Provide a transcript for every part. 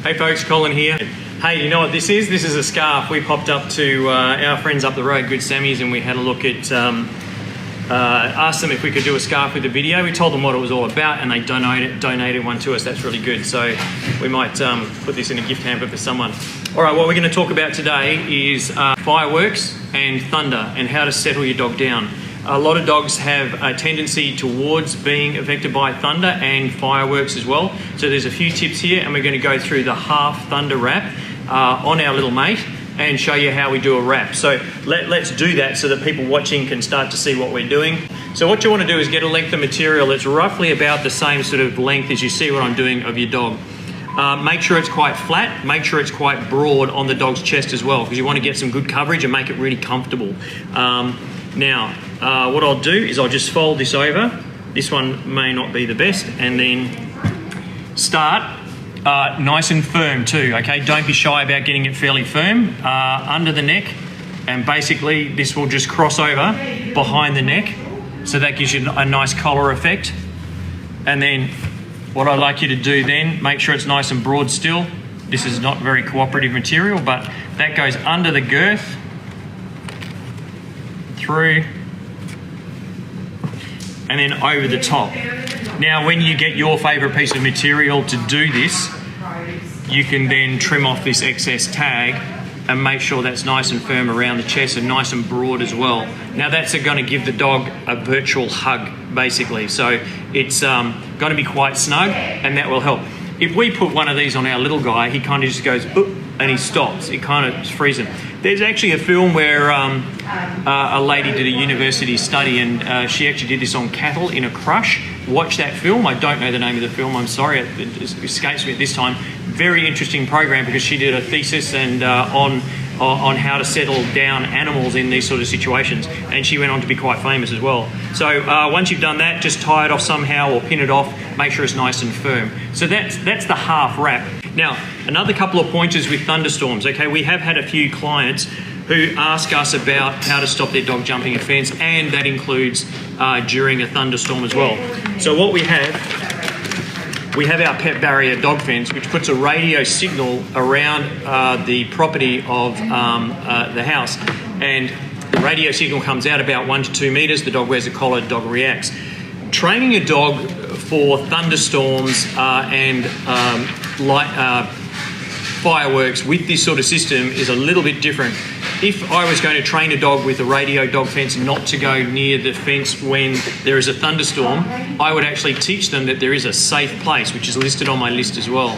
Hey folks, Colin here. Hey, you know what this is? This is a scarf. We popped up to our friends up the road, Good Sammy's, and we had a look at, asked them if we could do a scarf with a video. We told them what it was all about and they donated one to us. That's really good. So we might put this in a gift hamper for someone. All right, what we're going to talk about today is fireworks and thunder and how to settle your dog down. A lot of dogs have a tendency towards being affected by thunder and fireworks as well. So there's a few tips here and we're going to go through the half thunder wrap on our little mate and show you how we do a wrap. So let's do that so that people watching can start to see what we're doing. So what you want to do is get a length of material that's roughly about the same sort of length as you see what I'm doing of your dog. Make sure it's quite flat, make sure it's quite broad on the dog's chest as well, because you want to get some good coverage and make it really comfortable. Now, what I'll do is I'll just fold this over. This one may not be the best, and then start nice and firm too, okay? Don't be shy about getting it fairly firm under the neck, and basically this will just cross over behind the neck, so that gives you a nice collar effect. And then what I'd like you to do then, make sure it's nice and broad still. This is not very cooperative material, but that goes under the girth, through, and then over the top. Now, when you get your favourite piece of material to do this, you can then trim off this excess tag and make sure that's nice and firm around the chest and nice and broad as well. Now, that's going to give the dog a virtual hug, basically. So it's going to be quite snug, and that will help. If we put one of these on our little guy, he kind of just goes, oop, and he stops. It kind of frees him. There's actually a film where a lady did a university study, and she actually did this on cattle in a crush. Watch that film. I don't know the name of the film. I'm sorry, it escapes me at this time. Very interesting program, because she did a thesis and on how to settle down animals in these sort of situations, and she went on to be quite famous as well. So once you've done that, just tie it off somehow or pin it off. Make sure it's nice and firm. So that's the half wrap. Now, another couple of pointers with thunderstorms. Okay, we have had a few clients who ask us about how to stop their dog jumping a fence, and that includes during a thunderstorm as well. So what we have our pet barrier dog fence, which puts a radio signal around the property of the house, and the radio signal comes out about 1 to 2 meters. The dog wears a collar, the dog reacts. Training a dog for thunderstorms and fireworks with this sort of system is a little bit different. If I was going to train a dog with a radio dog fence not to go near the fence when there is a thunderstorm, I would actually teach them that there is a safe place, which is listed on my list as well.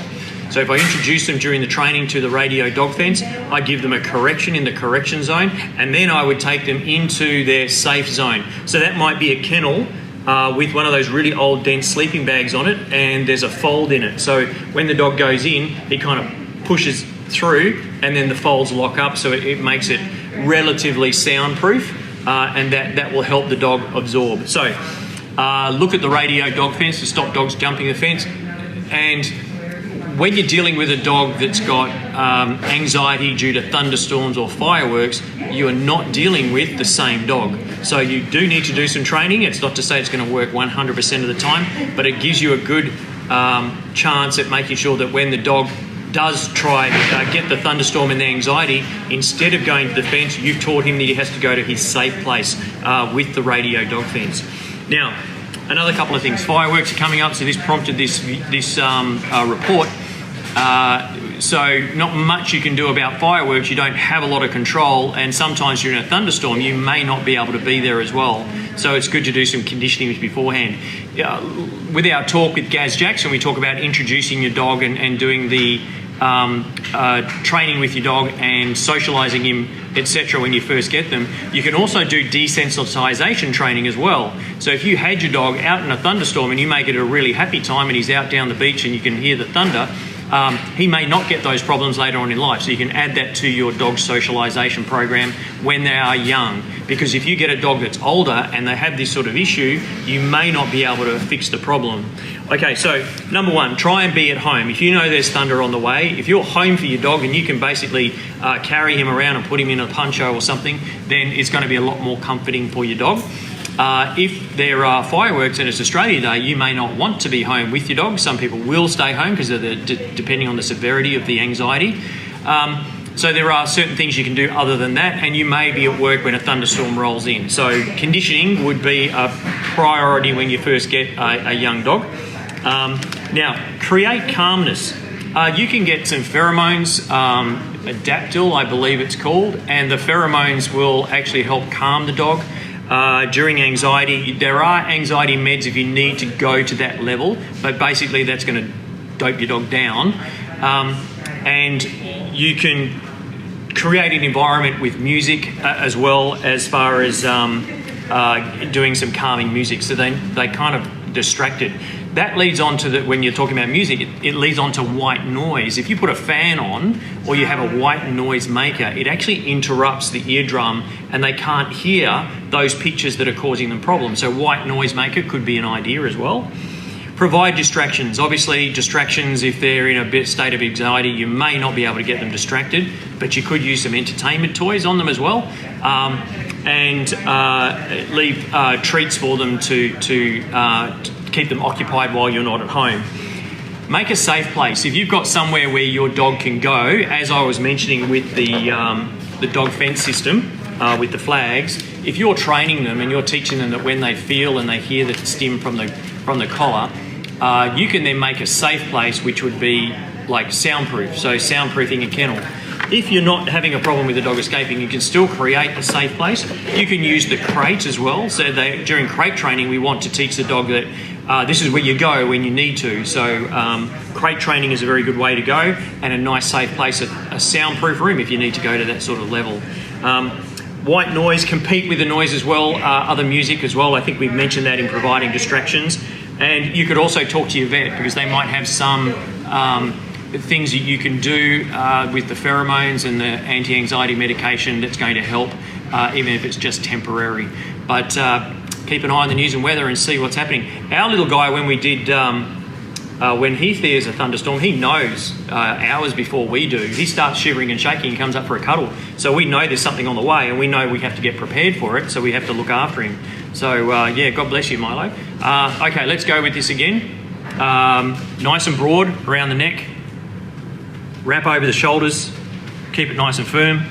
So if I introduce them during the training to the radio dog fence, I give them a correction in the correction zone, and then I would take them into their safe zone. So that might be a kennel with one of those really old dense sleeping bags on it, and there's a fold in it. So when the dog goes in, he kind of pushes through, and then the folds lock up, so it makes it relatively soundproof, and that will help the dog absorb. So look at the radio dog fence to stop dogs jumping the fence. And when you're dealing with a dog that's got anxiety due to thunderstorms or fireworks, you are not dealing with the same dog. So you do need to do some training. It's not to say it's going to work 100% of the time, but it gives you a good chance at making sure that when the dog does try get the thunderstorm and the anxiety, instead of going to the fence, you've taught him that he has to go to his safe place with the radio dog fence. Now, another couple of things. Fireworks are coming up, so this prompted this report. So not much you can do about fireworks. You don't have a lot of control, and sometimes during a thunderstorm you may not be able to be there as well. So it's good to do some conditioning beforehand. With our talk with Gaz Jackson, we talk about introducing your dog and doing the training with your dog and socialising him, etc. when you first get them. You can also do desensitisation training as well. So if you had your dog out in a thunderstorm and you make it a really happy time and he's out down the beach and you can hear the thunder, he may not get those problems later on in life. So you can add that to your dog's socialisation program when they are young. Because if you get a dog that's older and they have this sort of issue, you may not be able to fix the problem. Okay, so number one, try and be at home. If you know there's thunder on the way, if you're home for your dog and you can basically carry him around and put him in a poncho or something, then it's going to be a lot more comforting for your dog. If there are fireworks and it's Australia Day, you may not want to be home with your dog. Some people will stay home because of depending on the severity of the anxiety. So there are certain things you can do other than that, and you may be at work when a thunderstorm rolls in. So conditioning would be a priority when you first get a young dog. Now, create calmness. You can get some pheromones, Adaptil, I believe it's called, and the pheromones will actually help calm the dog. During anxiety, there are anxiety meds if you need to go to that level, but basically that's going to dope your dog down. And you can create an environment with music as well, as far as doing some calming music, so they kind of distracted. That leads on to when you're talking about music, it leads on to white noise. If you put a fan on or you have a white noise maker, it actually interrupts the eardrum and they can't hear those pitches that are causing them problems. So white noise maker could be an idea as well. Provide distractions. Obviously, distractions, if they're in a state of anxiety, you may not be able to get them distracted, but you could use some entertainment toys on them as well, and leave treats for them to keep them occupied while you're not at home. Make a safe place. If you've got somewhere where your dog can go, as I was mentioning with the dog fence system, with the flags, if you're training them and you're teaching them that when they feel and they hear the stim from the collar, you can then make a safe place, which would be like soundproof, so soundproofing a kennel. If you're not having a problem with the dog escaping, you can still create a safe place. You can use the crate as well. So during crate training, we want to teach the dog that this is where you go when you need to. So crate training is a very good way to go, and a nice safe place, a soundproof room if you need to go to that sort of level. White noise, compete with the noise as well, other music as well. I think we've mentioned that in providing distractions. And you could also talk to your vet, because they might have some things that you can do with the pheromones and the anti-anxiety medication that's going to help, even if it's just temporary. But keep an eye on the news and weather and see what's happening. Our little guy, when we did, when he fears a thunderstorm, he knows hours before we do. He starts shivering and shaking and comes up for a cuddle. So we know there's something on the way, and we know we have to get prepared for it, so we have to look after him. So yeah, God bless you, Milo. Okay, let's go with this again. Nice and broad around the neck. Wrap over the shoulders. Keep it nice and firm.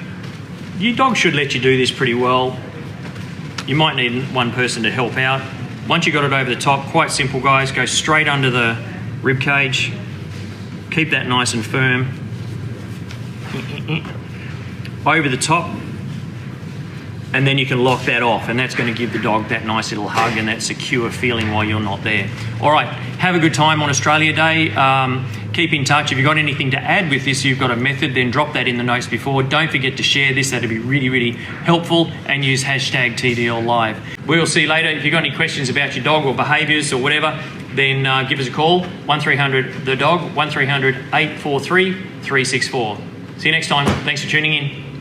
Your dog should let you do this pretty well. You might need one person to help out. Once you got it over the top, quite simple, guys. Go straight under the rib cage. Keep that nice and firm. Over the top. And then you can lock that off, and that's going to give the dog that nice little hug and that secure feeling while you're not there. All right, have a good time on Australia Day. Keep in touch. If you've got anything to add with this, you've got a method, then drop that in the notes before. Don't forget to share this. That'd be really, really helpful, and use hashtag TDL Live. We'll see you later. If you've got any questions about your dog or behaviours or whatever, then give us a call, 1300 the dog, 1300 843 364. See you next time. Thanks for tuning in.